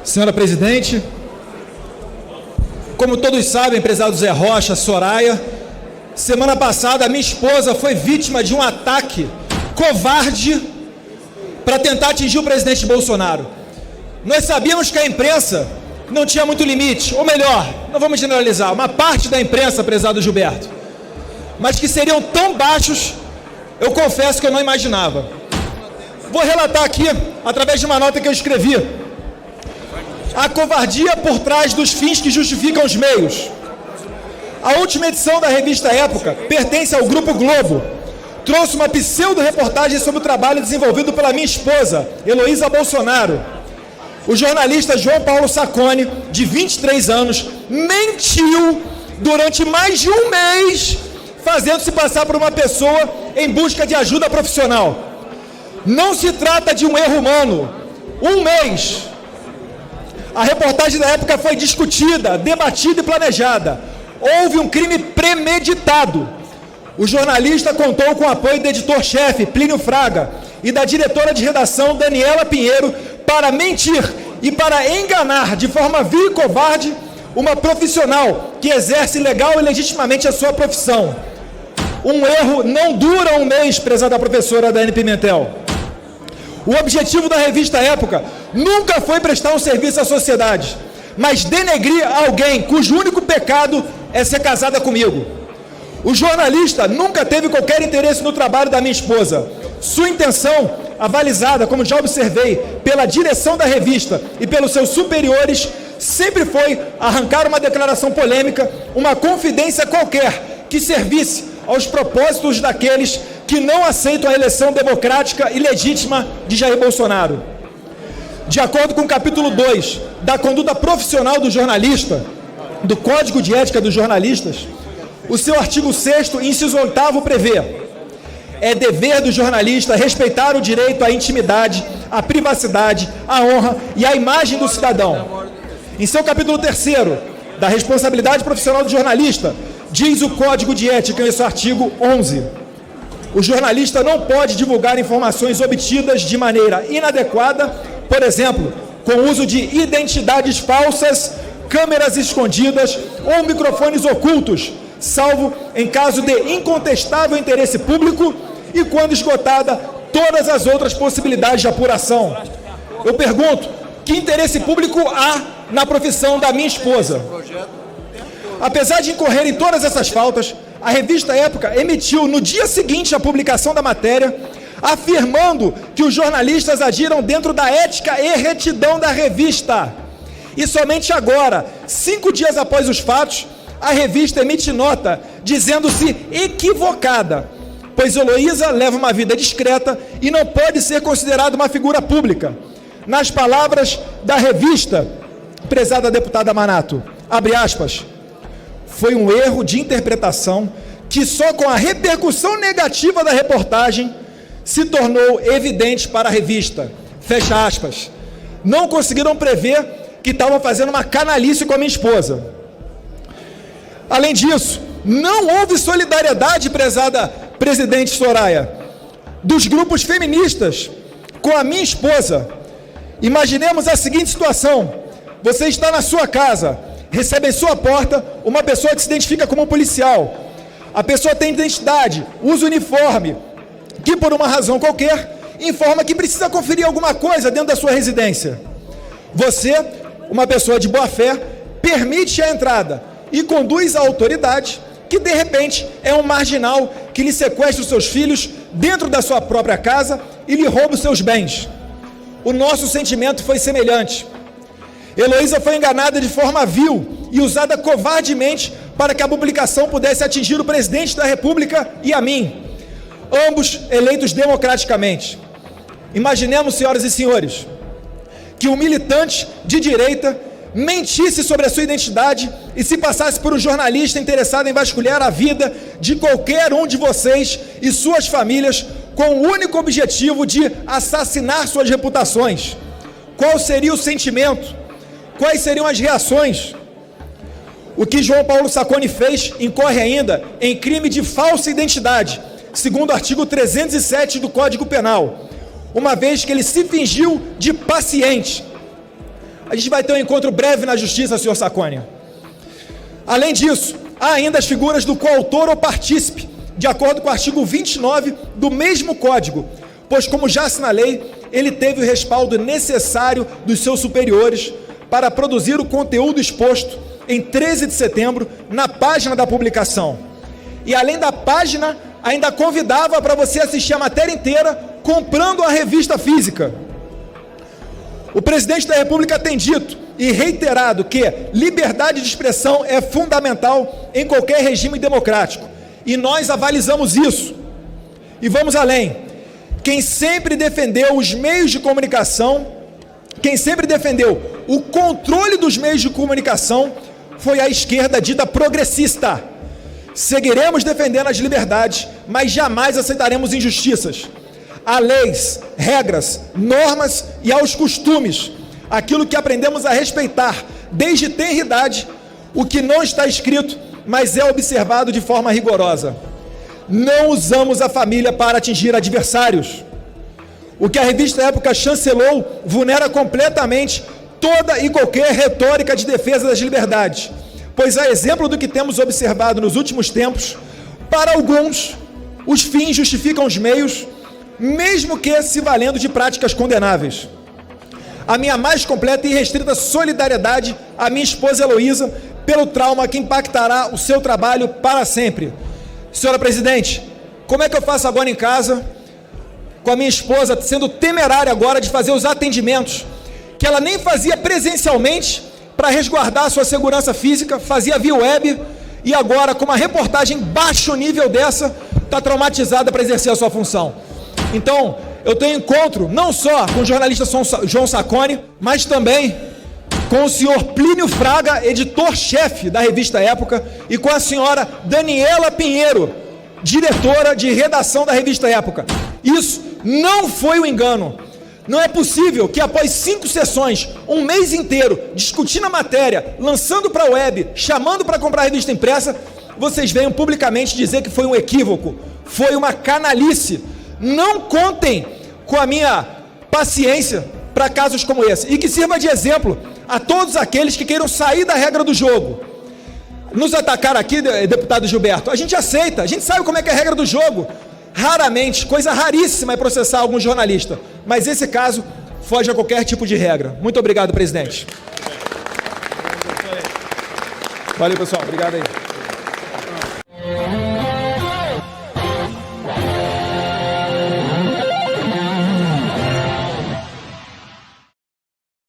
Senhora presidente, como todos sabem, prezado Zé Rocha, Soraya, semana passada a minha esposa foi vítima de um ataque covarde para tentar atingir o presidente Bolsonaro. Nós sabíamos que a imprensa não tinha muito limite, ou melhor, não vamos generalizar, uma parte da imprensa, prezado Gilberto, mas que seriam tão baixos, eu confesso que eu não imaginava. Vou relatar aqui, através de uma nota que eu escrevi, a covardia por trás dos fins que justificam os meios. A última edição da revista Época pertence ao Grupo Globo. Trouxe uma pseudo-reportagem sobre o trabalho desenvolvido pela minha esposa, Heloísa Bolsonaro. O jornalista João Paulo Sacconi, de 23 anos, mentiu durante mais de um mês, fazendo-se passar por uma pessoa em busca de ajuda profissional. Não se trata de um erro humano. Um mês. A reportagem da Época foi discutida, debatida e planejada. Houve um crime premeditado. O jornalista contou com o apoio do editor-chefe, Plínio Fraga, e da diretora de redação, Daniela Pinheiro, para mentir e para enganar de forma vil e covarde uma profissional que exerce legal e legitimamente a sua profissão. Um erro não dura um mês, prezada professora Daiane Pimentel. O objetivo da revista Época nunca foi prestar um serviço à sociedade, mas denegrir alguém cujo único pecado é ser casada comigo. O jornalista nunca teve qualquer interesse no trabalho da minha esposa. Sua intenção, avalizada, como já observei, pela direção da revista e pelos seus superiores, sempre foi arrancar uma declaração polêmica, uma confidência qualquer que servisse aos propósitos daqueles que não aceitam a eleição democrática e legítima de Jair Bolsonaro. De acordo com o capítulo 2 da conduta profissional do jornalista, do Código de Ética dos Jornalistas, o seu artigo 6º, inciso 8º, prevê: é dever do jornalista respeitar o direito à intimidade, à privacidade, à honra e à imagem do cidadão. Em seu capítulo 3º, da responsabilidade profissional do jornalista, diz o Código de Ética, em seu artigo 11, o jornalista não pode divulgar informações obtidas de maneira inadequada, por exemplo, com o uso de identidades falsas, câmeras escondidas ou microfones ocultos, salvo em caso de incontestável interesse público e quando esgotada todas as outras possibilidades de apuração. Eu pergunto, que interesse público há na profissão da minha esposa? Apesar de incorrer em todas essas faltas, a revista Época emitiu no dia seguinte à publicação da matéria, afirmando que os jornalistas agiram dentro da ética e retidão da revista. E somente agora, 5 dias após os fatos, a revista emite nota dizendo-se equivocada, pois Heloísa leva uma vida discreta e não pode ser considerada uma figura pública. Nas palavras da revista, prezada deputada Manato, abre aspas, foi um erro de interpretação que só com a repercussão negativa da reportagem se tornou evidente para a revista. Fecha aspas. Não conseguiram prever que estavam fazendo uma canalice com a minha esposa. Além disso, não houve solidariedade, prezada presidente Soraya, dos grupos feministas com a minha esposa. Imaginemos a seguinte situação: você está na sua casa, recebe em sua porta uma pessoa que se identifica como um policial. A pessoa tem identidade, usa uniforme, que por uma razão qualquer informa que precisa conferir alguma coisa dentro da sua residência. Você, uma pessoa de boa fé, permite a entrada e conduz a autoridade, que de repente é um marginal que lhe sequestra os seus filhos dentro da sua própria casa e lhe rouba os seus bens. O nosso sentimento foi semelhante. Heloísa foi enganada de forma vil e usada covardemente para que a publicação pudesse atingir o presidente da República e a mim, ambos eleitos democraticamente. Imaginemos, senhoras e senhores, que um militante de direita mentisse sobre a sua identidade e se passasse por um jornalista interessado em vasculhar a vida de qualquer um de vocês e suas famílias com o único objetivo de assassinar suas reputações. Qual seria o sentimento? Quais seriam as reações? O que João Paulo Sacconi fez incorre ainda em crime de falsa identidade, segundo o artigo 307 do Código Penal, uma vez que ele se fingiu de paciente. A gente vai ter um encontro breve na Justiça, senhor Sacconi. Além disso, há ainda as figuras do coautor ou partícipe, de acordo com o artigo 29 do mesmo Código, pois, como já assinalei, ele teve o respaldo necessário dos seus superiores para produzir o conteúdo exposto em 13 de setembro na página da publicação. E além da página, ainda convidava para você assistir a matéria inteira comprando a revista física. O presidente da República tem dito e reiterado que liberdade de expressão é fundamental em qualquer regime democrático. E nós avalizamos isso. E vamos além. Quem sempre defendeu os meios de comunicação, quem sempre defendeu o controle dos meios de comunicação, foi a esquerda dita progressista. Seguiremos defendendo as liberdades, mas jamais aceitaremos injustiças. Há leis, regras, normas e aos costumes, aquilo que aprendemos a respeitar desde tenra idade, o que não está escrito, mas é observado de forma rigorosa. Não usamos a família para atingir adversários. O que a revista Época chancelou vulnera completamente toda e qualquer retórica de defesa das liberdades, pois, a exemplo do que temos observado nos últimos tempos, para alguns, os fins justificam os meios, mesmo que se valendo de práticas condenáveis. A minha mais completa e restrita solidariedade à minha esposa Heloísa pelo trauma que impactará o seu trabalho para sempre. Senhora Presidente, como é que eu faço agora em casa, com a minha esposa sendo temerária agora de fazer os atendimentos, que ela nem fazia presencialmente para resguardar a sua segurança física, fazia via web, e agora, com uma reportagem baixo nível dessa, está traumatizada para exercer a sua função. Então, eu tenho encontro não só com o jornalista João Sacconi, mas também com o senhor Plínio Fraga, editor-chefe da revista Época, e com a senhora Daniela Pinheiro, diretora de redação da revista Época. Isso não foi um engano. Não é possível que após 5 sessões, um mês inteiro, discutindo a matéria, lançando para a web, chamando para comprar a revista impressa, vocês venham publicamente dizer que foi um equívoco, foi uma canalice. Não contem com a minha paciência para casos como esse, e que sirva de exemplo a todos aqueles que queiram sair da regra do jogo. Nos atacar aqui, deputado Gilberto, a gente aceita, a gente sabe como é que é a regra do jogo. Raramente, coisa raríssima é processar algum jornalista, mas esse caso foge a qualquer tipo de regra. Muito obrigado, presidente. Valeu, pessoal. Obrigado aí.